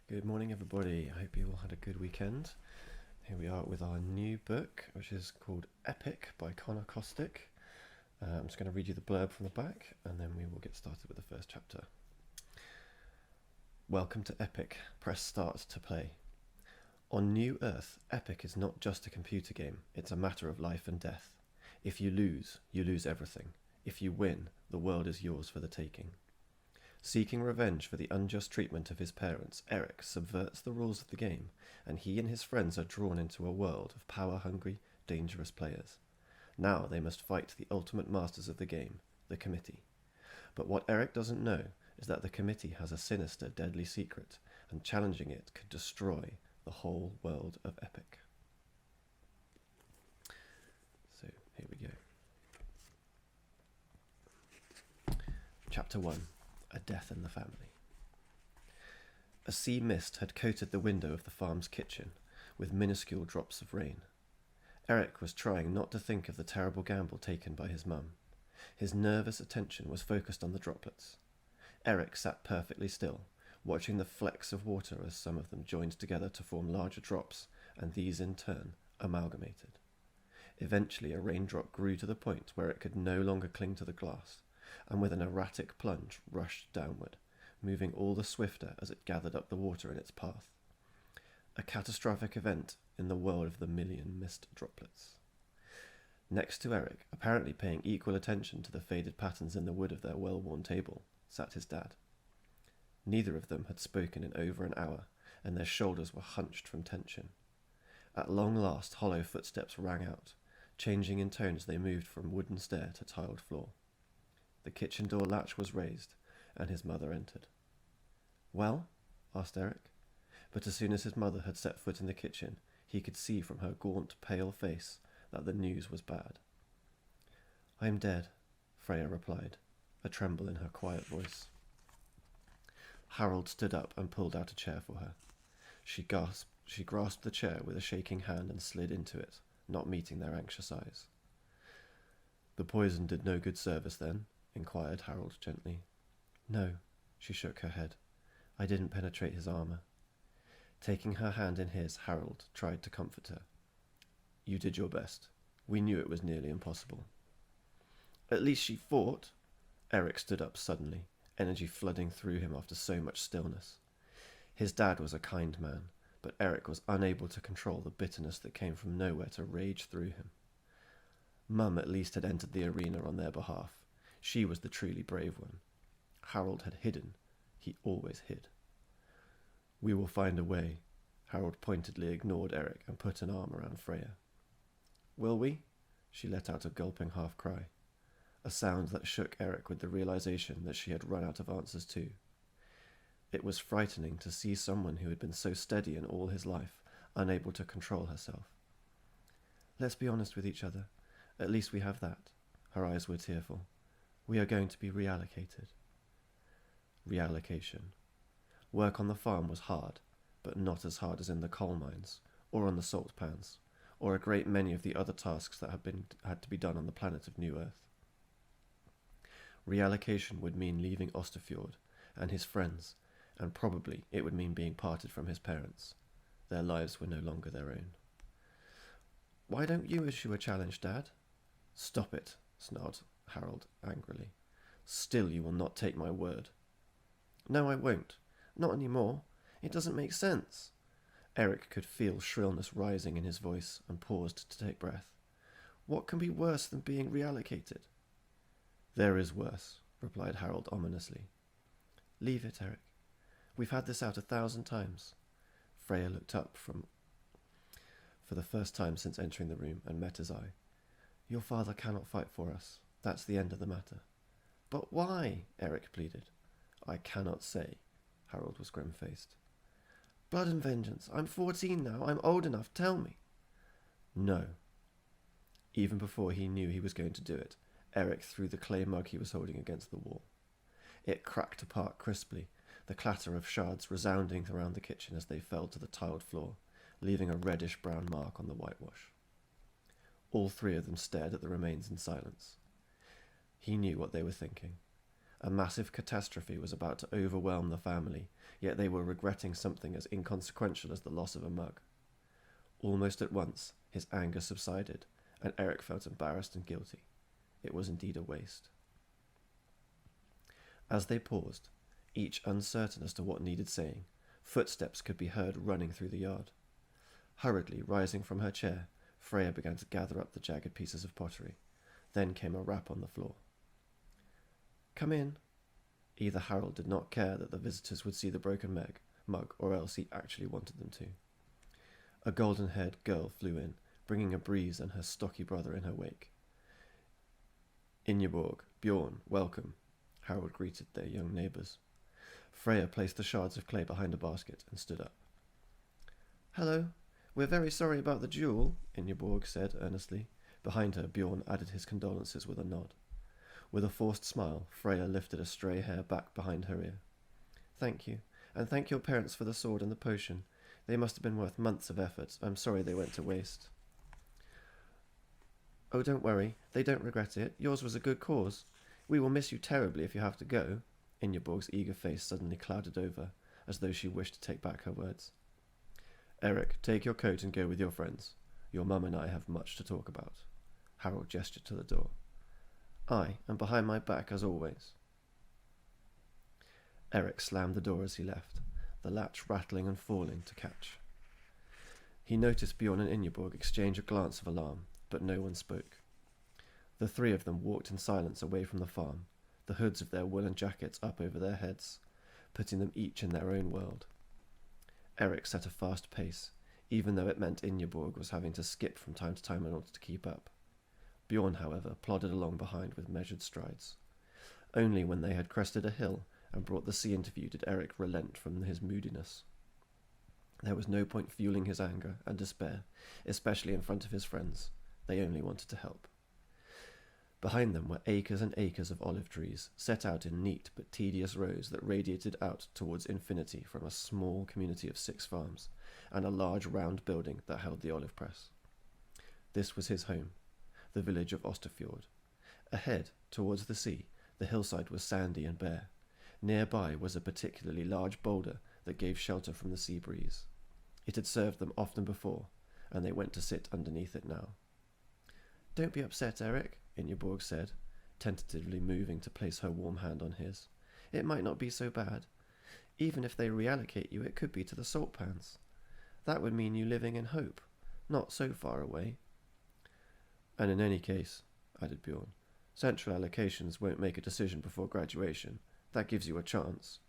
Good morning, everybody. I hope you all had a good weekend. Here we are with our new book, which is called Epic by Connor Kostick. I'm just going to read you the blurb from the back, and then we will get started with the first chapter. Welcome to Epic. Press start to play. On New Earth, Epic is not just a computer game. It's a matter of life and death. If you lose everything. If you win, the world is yours for the taking. Seeking revenge for the unjust treatment of his parents, Erik subverts the rules of the game, and he and his friends are drawn into a world of power-hungry, dangerous players. Now they must fight the ultimate masters of the game, the Committee. But what Erik doesn't know is that the Committee has a sinister, deadly secret, and challenging it could destroy the whole world of Epic. So, here we go. Chapter 1. A death in the family. A sea mist had coated the window of the farm's kitchen with minuscule drops of rain. Erik was trying not to think of the terrible gamble taken by his mum. His nervous attention was focused on the droplets. Erik sat perfectly still, watching the flecks of water as some of them joined together to form larger drops, and these in turn amalgamated. Eventually a raindrop grew to the point where it could no longer cling to the glass, and with an erratic plunge rushed downward, moving all the swifter as it gathered up the water in its path. A catastrophic event in the world of the million mist droplets. Next to Erik, apparently paying equal attention to the faded patterns in the wood of their well-worn table, sat his dad. Neither of them had spoken in over an hour, and their shoulders were hunched from tension. At long last, hollow footsteps rang out, changing in tone as they moved from wooden stair to tiled floor. The kitchen door latch was raised, and his mother entered. "Well?" asked Erik, but as soon as his mother had set foot in the kitchen, he could see from her gaunt, pale face that the news was bad. "I am dead," Freya replied, a tremble in her quiet voice. Harold stood up and pulled out a chair for her. She grasped the chair with a shaking hand and slid into it, not meeting their anxious eyes. "The poison did no good service then?" inquired Harold gently. "No," she shook her head. "I didn't penetrate his armour." Taking her hand in his, Harold tried to comfort her. "You did your best. We knew it was nearly impossible." "At least she fought." Erik stood up suddenly, energy flooding through him after so much stillness. His dad was a kind man, but Erik was unable to control the bitterness that came from nowhere to rage through him. Mum at least had entered the arena on their behalf. She was the truly brave one. Harold had hidden. He always hid. "We will find a way." Harold pointedly ignored Erik and put an arm around Freya. "Will we?" She let out a gulping half-cry, a sound that shook Erik with the realization that she had run out of answers too. It was frightening to see someone who had been so steady in all his life, unable to control herself. "Let's be honest with each other. At least we have that." Her eyes were tearful. "We are going to be reallocated." Reallocation. Work on the farm was hard, but not as hard as in the coal mines, or on the salt pans, or a great many of the other tasks that had to be done on the planet of New Earth. Reallocation would mean leaving Osterfjord and his friends, and probably it would mean being parted from his parents. Their lives were no longer their own. "Why don't you issue a challenge, Dad?" "Stop it," snarled Harold angrily. "Still you will not take my word." "No, I won't. Not anymore. It doesn't make sense." Erik could feel shrillness rising in his voice and paused to take breath. "What can be worse than being reallocated?" "There is worse," replied Harold ominously. "Leave it, Erik. We've had this out 1,000 times. Freya looked up for the first time since entering the room and met his eye. "Your father cannot fight for us. That's the end of the matter." "But why?" Erik pleaded. "I cannot say." Harold was grim-faced. "Blood and vengeance. I'm 14 now. I'm old enough. Tell me." "No." Even before he knew he was going to do it, Erik threw the clay mug he was holding against the wall. It cracked apart crisply, the clatter of shards resounding around the kitchen as they fell to the tiled floor, leaving a reddish-brown mark on the whitewash. All three of them stared at the remains in silence. He knew what they were thinking. A massive catastrophe was about to overwhelm the family, yet they were regretting something as inconsequential as the loss of a mug. Almost at once, his anger subsided, and Erik felt embarrassed and guilty. It was indeed a waste. As they paused, each uncertain as to what needed saying, footsteps could be heard running through the yard. Hurriedly rising from her chair, Freya began to gather up the jagged pieces of pottery. Then came a rap on the floor. "Come in." Either Harold did not care that the visitors would see the broken mug, or else he actually wanted them to. A golden-haired girl flew in, bringing a breeze and her stocky brother in her wake. "Ingeborg, Bjorn, welcome," Harold greeted their young neighbours. Freya placed the shards of clay behind a basket and stood up. "Hello. We're very sorry about the duel," Ingeborg said earnestly. Behind her, Bjorn added his condolences with a nod. With a forced smile, Freya lifted a stray hair back behind her ear. "Thank you, and thank your parents for the sword and the potion. They must have been worth months of effort. I'm sorry they went to waste." "Oh, don't worry. They don't regret it. Yours was a good cause. We will miss you terribly if you have to go." Ingeborg's eager face suddenly clouded over, as though she wished to take back her words. "Erik, take your coat and go with your friends. Your mum and I have much to talk about." Harold gestured to the door. "Aye, and behind my back as always." Erik slammed the door as he left, the latch rattling and falling to catch. He noticed Bjorn and Ingeborg exchange a glance of alarm, but no one spoke. The three of them walked in silence away from the farm, the hoods of their woolen jackets up over their heads, putting them each in their own world. Erik set a fast pace, even though it meant Ingeborg was having to skip from time to time in order to keep up. Bjorn, however, plodded along behind with measured strides. Only when they had crested a hill and brought the sea into view did Erik relent from his moodiness. There was no point fueling his anger and despair, especially in front of his friends. They only wanted to help. Behind them were acres and acres of olive trees, set out in neat but tedious rows that radiated out towards infinity from a small community of 6 farms, and a large round building that held the olive press. This was his home, the village of Osterfjord. Ahead, towards the sea, the hillside was sandy and bare. Nearby was a particularly large boulder that gave shelter from the sea breeze. It had served them often before, and they went to sit underneath it now. "Don't be upset, Erik," Ingeborg said, tentatively moving to place her warm hand on his. "It might not be so bad. Even if they reallocate you, it could be to the salt pans. That would mean you living in hope, not so far away." "And in any case," added Bjorn, "central allocations won't make a decision before graduation. That gives you a chance."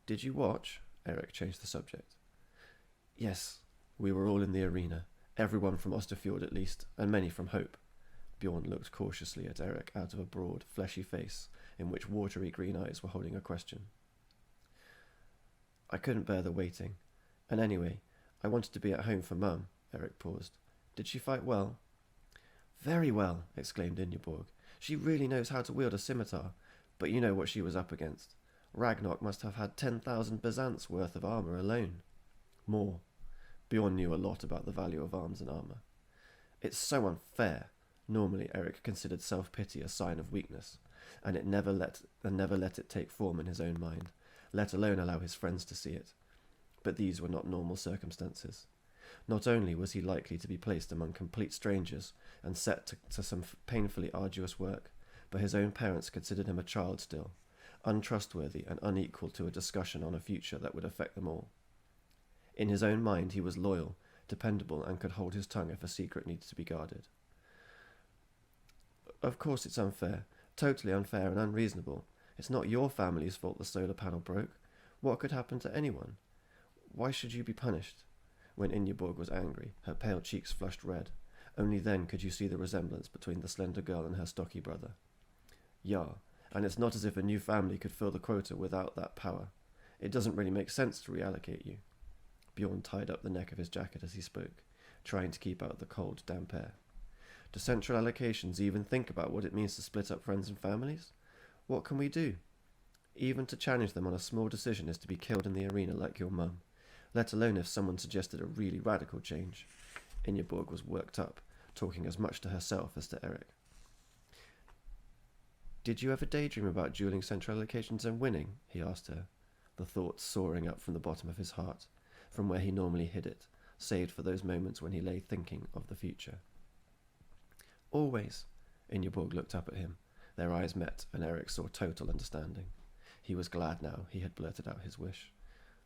"Did you watch?" Erik changed the subject. "Yes, we were all in the arena. Everyone from Osterfjord at least, and many from Hope." Bjorn looked cautiously at Erik out of a broad, fleshy face in which watery green eyes were holding a question. "I couldn't bear the waiting. And anyway, I wanted to be at home for Mum." Erik paused. "Did she fight well?" "Very well," exclaimed Ingeborg. "She really knows how to wield a scimitar, but you know what she was up against. Ragnarok must have had 10,000 bezants worth of armour alone." "More." Bjorn knew a lot about the value of arms and armour. "It's so unfair." Normally Erik considered self-pity a sign of weakness, and never let it take form in his own mind, let alone allow his friends to see it. But these were not normal circumstances. Not only was he likely to be placed among complete strangers and set to some painfully arduous work, but his own parents considered him a child still, untrustworthy and unequal to a discussion on a future that would affect them all. In his own mind he was loyal, dependable, and could hold his tongue if a secret needed to be guarded. "Of course it's unfair, totally unfair and unreasonable. It's not your family's fault the solar panel broke. What could happen to anyone? Why should you be punished?" When Ingeborg was angry, her pale cheeks flushed red. Only then could you see the resemblance between the slender girl and her stocky brother. "Yeah, and it's not as if a new family could fill the quota without that power. It doesn't really make sense to reallocate you." Bjorn tied up the neck of his jacket as he spoke, trying to keep out the cold, damp air. "Do central allocations even think about what it means to split up friends and families? What can we do? Even to challenge them on a small decision is to be killed in the arena like your mum, let alone if someone suggested a really radical change." Ingeborg was worked up, talking as much to herself as to Erik. Did you ever daydream about dueling central locations and winning? He asked her, the thought soaring up from the bottom of his heart, from where he normally hid it, saved for those moments when he lay thinking of the future. Always. Ingeborg looked up at him. Their eyes met, and Erik saw total understanding. He was glad now he had blurted out his wish.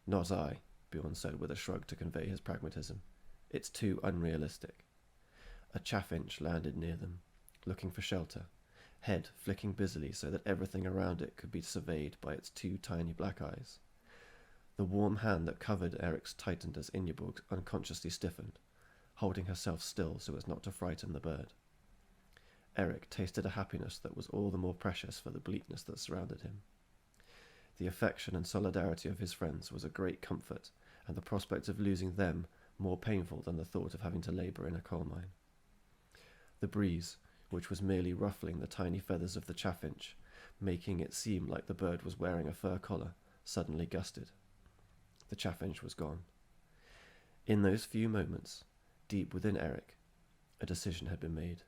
Not I, Bjorn said with a shrug to convey his pragmatism. It's too unrealistic. A chaffinch landed near them, looking for shelter, head flicking busily so that everything around it could be surveyed by its two tiny black eyes. The warm hand that covered Erik's tightened as Ingeborg unconsciously stiffened, holding herself still so as not to frighten the bird. Erik tasted a happiness that was all the more precious for the bleakness that surrounded him. The affection and solidarity of his friends was a great comfort, and the prospect of losing them more painful than the thought of having to labour in a coal mine. The breeze, which was merely ruffling the tiny feathers of the chaffinch, making it seem like the bird was wearing a fur collar, suddenly gusted. The chaffinch was gone. In those few moments, deep within Erik, a decision had been made.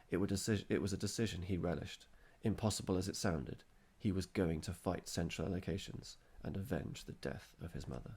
It was a decision he relished. Impossible as it sounded, he was going to fight central allocations and avenge the death of his mother.